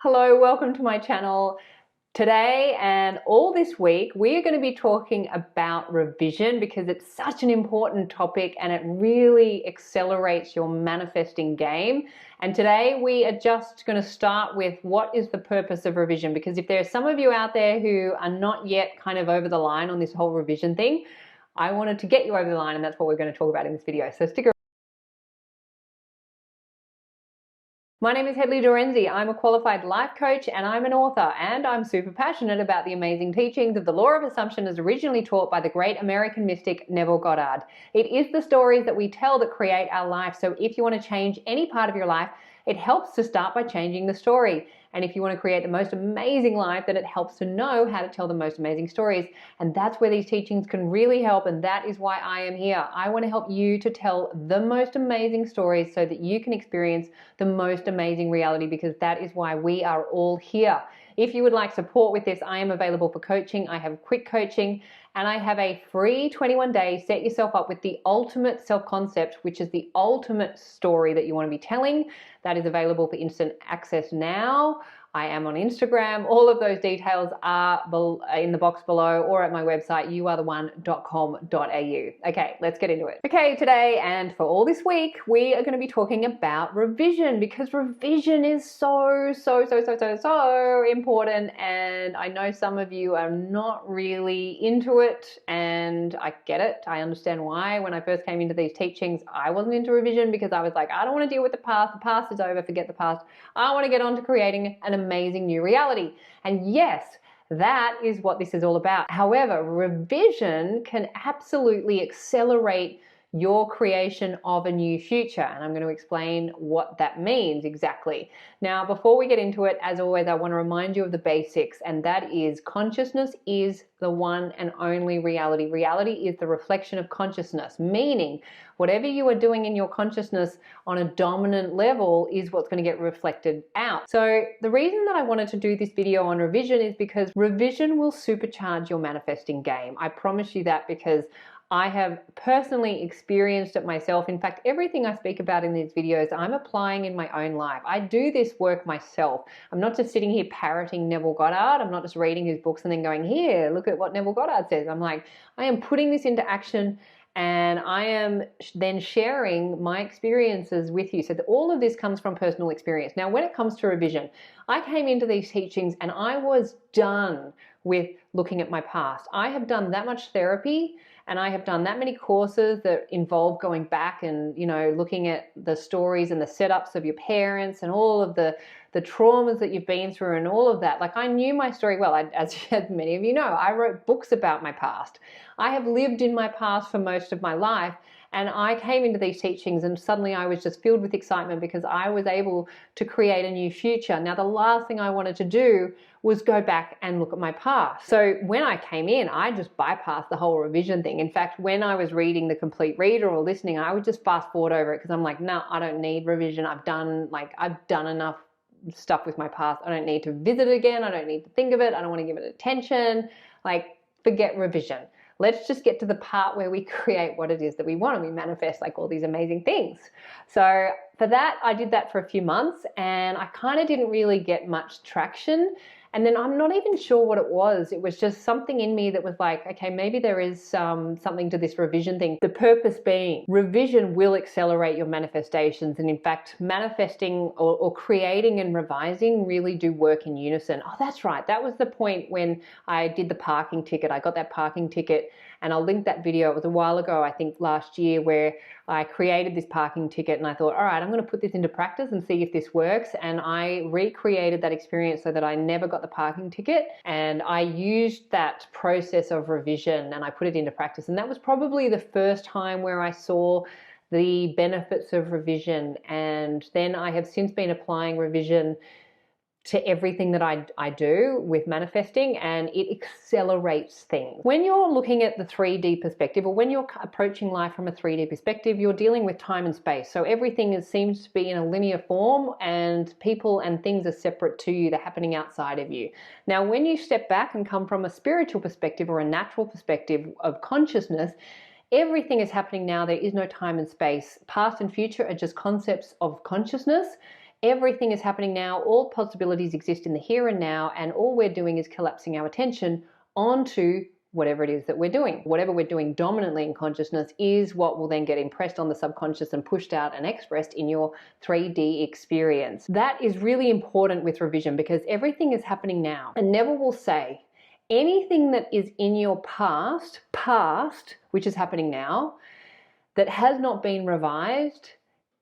Hello, welcome to my channel. Today and all this week, we are going to be talking about revision because it's such an important topic and it really accelerates your manifesting game. And today we are just going to start with what is the purpose of revision, because if there are some of you out there who are not yet kind of over the line on this whole revision thing, I wanted to get you over the line, and that's what we're going to talk about in this video. So stick around. My name is Hedley Derenzie. I'm a qualified life coach and I'm an author, and I'm super passionate about the amazing teachings of the law of assumption as originally taught by the great American mystic Neville Goddard. It is the stories that we tell that create our life. So if you want to change any part of your life, it helps to start by changing the story. And if you want to create the most amazing life, then it helps to know how to tell the most amazing stories. And that's where these teachings can really help. And that is why I am here. I want to help you to tell the most amazing stories so that you can experience the most amazing reality, because that is why we are all here. If you would like support with this, I am available for coaching. I have quick coaching, and I have a free 21-day set yourself up with the ultimate self-concept, which is the ultimate story that you want to be telling. That is available for instant access now. I am on Instagram. All of those details are in the box below or at my website, youaretheone.com.au. Okay, let's get into it. Okay, today and for all this week, we are going to be talking about revision, because revision is so important. And I know some of you are not really into it, and I get it. I understand why. When I first came into these teachings, I wasn't into revision because I was like, I don't want to deal with the past. The past is over. Forget the past. I want to get on to creating an amazing new reality. And yes, that is what this is all about. However, revision can absolutely accelerate your creation of a new future. And I'm going to explain what that means exactly. Now, before we get into it, as always, I want to remind you of the basics, and that is consciousness is the one and only reality. Reality is the reflection of consciousness, meaning whatever you are doing in your consciousness on a dominant level is what's going to get reflected out. So the reason that I wanted to do this video on revision is because revision will supercharge your manifesting game. I promise you that, because I have personally experienced it myself. In fact, everything I speak about in these videos, I'm applying in my own life. I do this work myself. I'm not just sitting here parroting Neville Goddard. I'm not just reading his books and then going, here, look at what Neville Goddard says. I'm like, I am putting this into action, and I am then sharing my experiences with you. So that all of this comes from personal experience. Now, when it comes to revision, I came into these teachings and I was done with looking at my past. I have done that much therapy, and I have done that many courses that involve going back and, looking at the stories and the setups of your parents and all of the traumas that you've been through and all of that. Like, I knew my story well. As many of you know, I wrote books about my past. I have lived in my past for most of my life. And I came into these teachings and suddenly I was just filled with excitement because I was able to create a new future. Now, the last thing I wanted to do was go back and look at my past. So when I came in, I just bypassed the whole revision thing. In fact, when I was reading The Complete Reader or listening, I would just fast forward over it because I'm like, no, I don't need revision. I've done enough stuff with my past. I don't need to visit it again. I don't need to think of it. I don't want to give it attention. Like, forget revision. Let's just get to the part where we create what it is that we want, and we manifest like all these amazing things. So for that, I did that for a few months, and I kind of didn't really get much traction. And then I'm not even sure what it was. It was just something in me that was like, okay, maybe there is something to this revision thing. The purpose being, revision will accelerate your manifestations. And in fact, manifesting or creating and revising really do work in unison. Oh, that's right. That was the point when I did the parking ticket. I got that parking ticket, and I'll link that video. It was a while ago, I think last year, where I created this parking ticket, and I thought, all right, I'm going to put this into practice and see if this works. And I recreated that experience so that I never got the parking ticket, and I used that process of revision and I put it into practice. And that was probably the first time where I saw the benefits of revision. And then I have since been applying revision to everything that I do with manifesting, and it accelerates things. When you're looking at the 3D perspective, or when you're approaching life from a 3D perspective, you're dealing with time and space. So everything seems to be in a linear form, and people and things are separate to you. They're happening outside of you. Now, when you step back and come from a spiritual perspective or a natural perspective of consciousness, everything is happening now. There is no time and space. Past and future are just concepts of consciousness. Everything is happening now. All possibilities exist in the here and now, and all we're doing is collapsing our attention onto whatever it is that we're doing. Whatever we're doing dominantly in consciousness is what will then get impressed on the subconscious and pushed out and expressed in your 3D experience. That is really important with revision because everything is happening now. And Neville will say, anything that is in your past, which is happening now, that has not been revised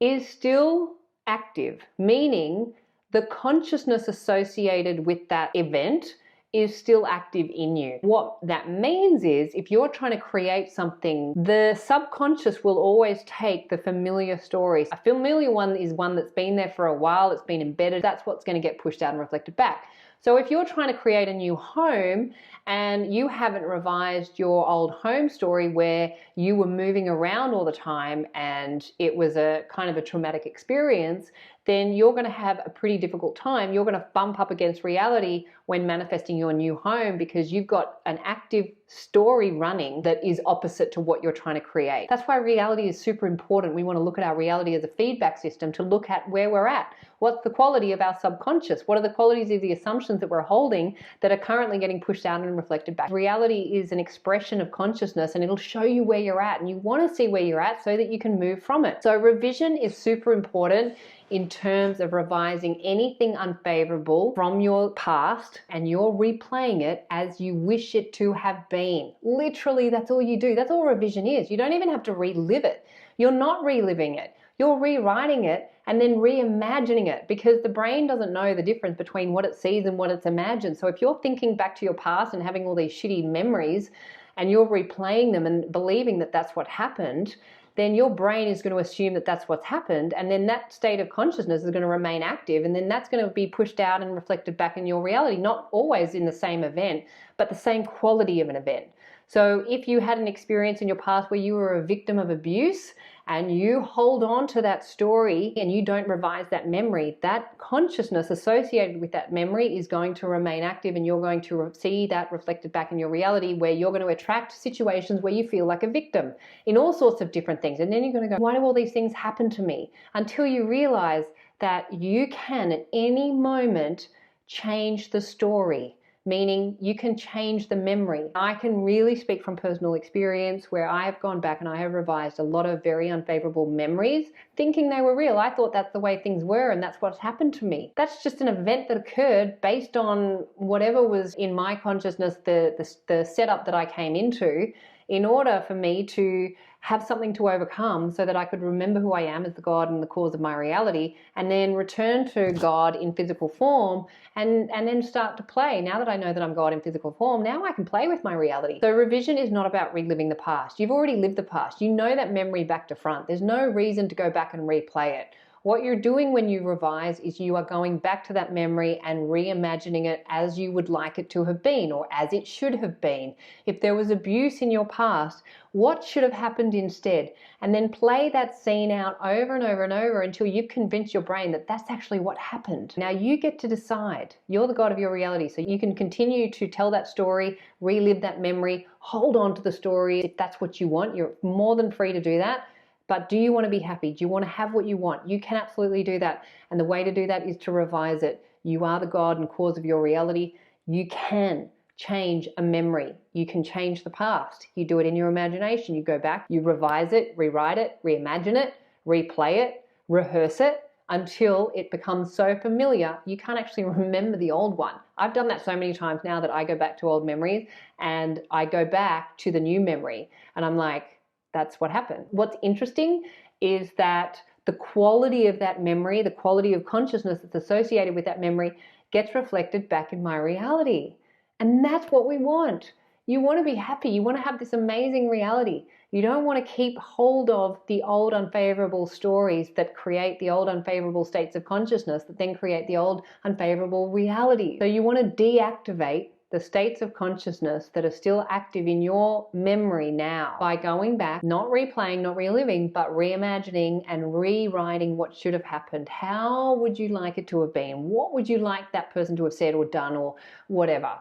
is still active, meaning the consciousness associated with that event is still active in you. What that means is if you're trying to create something, the subconscious will always take the familiar stories. A familiar one is one that's been there for a while, it's been embedded, that's what's going to get pushed out and reflected back. So if you're trying to create a new home and you haven't revised your old home story where you were moving around all the time and it was a kind of a traumatic experience, then you're going to have a pretty difficult time. You're going to bump up against reality when manifesting your new home because you've got an active story running that is opposite to what you're trying to create. That's why reality is super important. We want to look at our reality as a feedback system to look at where we're at. What's the quality of our subconscious? What are the qualities of the assumptions that we're holding that are currently getting pushed out and reflected back? Reality is an expression of consciousness and it'll show you where you're at, and you want to see where you're at so that you can move from it. So revision is super important in terms of revising anything unfavorable from your past, and you're replaying it as you wish it to have been. Literally, that's all you do. That's all revision is. You don't even have to relive it. You're not reliving it. You're rewriting it and then reimagining it, because the brain doesn't know the difference between what it sees and what it's imagined. So if you're thinking back to your past and having all these shitty memories and you're replaying them and believing that that's what happened, then your brain is going to assume that that's what's happened, and then that state of consciousness is going to remain active, and then that's going to be pushed out and reflected back in your reality, not always in the same event, but the same quality of an event. So if you had an experience in your past where you were a victim of abuse and you hold on to that story and you don't revise that memory, that consciousness associated with that memory is going to remain active, and you're going to see that reflected back in your reality, where you're going to attract situations where you feel like a victim in all sorts of different things. And then you're going to go, why do all these things happen to me? Until you realize that you can at any moment change the story. Meaning you can change the memory. I can really speak from personal experience where I have gone back and I have revised a lot of very unfavorable memories thinking they were real. I thought that's the way things were and that's what's happened to me. That's just an event that occurred based on whatever was in my consciousness, the setup that I came into, in order for me to have something to overcome so that I could remember who I am as the God and the cause of my reality, and then return to God in physical form and then start to play. Now that I know that I'm God in physical form, now I can play with my reality. So revision is not about reliving the past. You've already lived the past. You know that memory back to front. There's no reason to go back and replay it. What you're doing when you revise is you are going back to that memory and reimagining it as you would like it to have been, or as it should have been. If there was abuse in your past, what should have happened instead? And then play that scene out over and over and over until you've convinced your brain that that's actually what happened. Now you get to decide. You're the God of your reality, so you can continue to tell that story, relive that memory, hold on to the story if that's what you want. You're more than free to do that. But do you want to be happy? Do you want to have what you want? You can absolutely do that. And the way to do that is to revise it. You are the God and cause of your reality. You can change a memory. You can change the past. You do it in your imagination. You go back, you revise it, rewrite it, reimagine it, replay it, rehearse it until it becomes so familiar you can't actually remember the old one. I've done that so many times now that I go back to old memories and I go back to the new memory and I'm like, that's what happened. What's interesting is that the quality of that memory, the quality of consciousness that's associated with that memory gets reflected back in my reality. And that's what we want. You want to be happy. You want to have this amazing reality. You don't want to keep hold of the old unfavorable stories that create the old unfavorable states of consciousness that then create the old unfavorable reality. So you want to deactivate the states of consciousness that are still active in your memory now by going back, not replaying, not reliving, but reimagining and rewriting what should have happened. How would you like it to have been? What would you like that person to have said or done or whatever?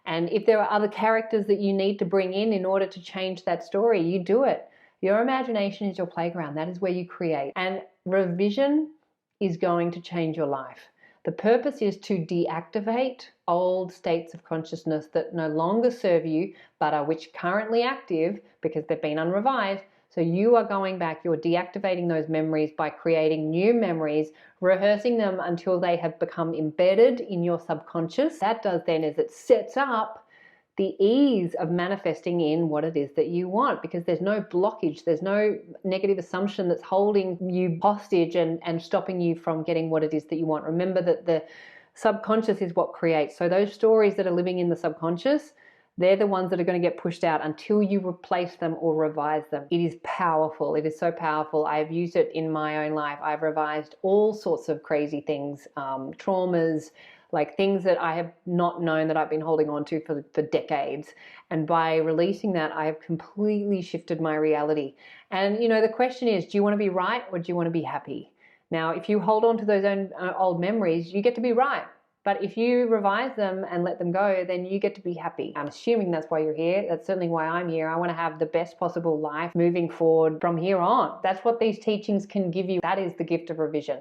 And if there are other characters that you need to bring in order to change that story, you do it. Your imagination is your playground. That is where you create. And revision is going to change your life. The purpose is to deactivate old states of consciousness that no longer serve you, but are which currently active because they've been unrevived. So you are going back, you're deactivating those memories by creating new memories, rehearsing them until they have become embedded in your subconscious. That does then is it sets up the ease of manifesting in what it is that you want, because there's no blockage, there's no negative assumption that's holding you hostage and stopping you from getting what it is that you want. Remember that the subconscious is what creates. So those stories that are living in the subconscious, they're the ones that are going to get pushed out until you replace them or revise them. It is powerful. It is so powerful. I've used it in my own life. I've revised all sorts of crazy things, traumas, like things that I have not known that I've been holding on to for decades. And by releasing that, I have completely shifted my reality. And you know, the question is, do you want to be right or do you want to be happy? Now, if you hold on to those old memories, you get to be right. But if you revise them and let them go, then you get to be happy. I'm assuming that's why you're here. That's certainly why I'm here. I want to have the best possible life moving forward from here on. That's what these teachings can give you. That is the gift of revision.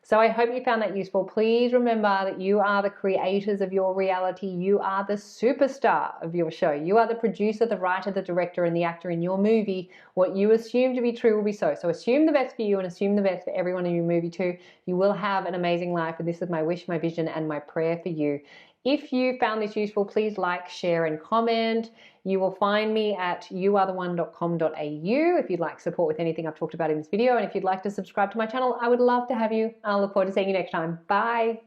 So I hope you found that useful. Please remember that you are the creators of your reality. You are the superstar of your show. You are the producer, the writer, the director, and the actor in your movie. What you assume to be true will be so. So assume the best for you and assume the best for everyone in your movie too. You will have an amazing life. And this is my wish, my vision, and my prayer for you. If you found this useful, please like, share, and comment. You will find me at youaretheone.com.au if you'd like support with anything I've talked about in this video. And if you'd like to subscribe to my channel, I would love to have you. I'll look forward to seeing you next time. Bye.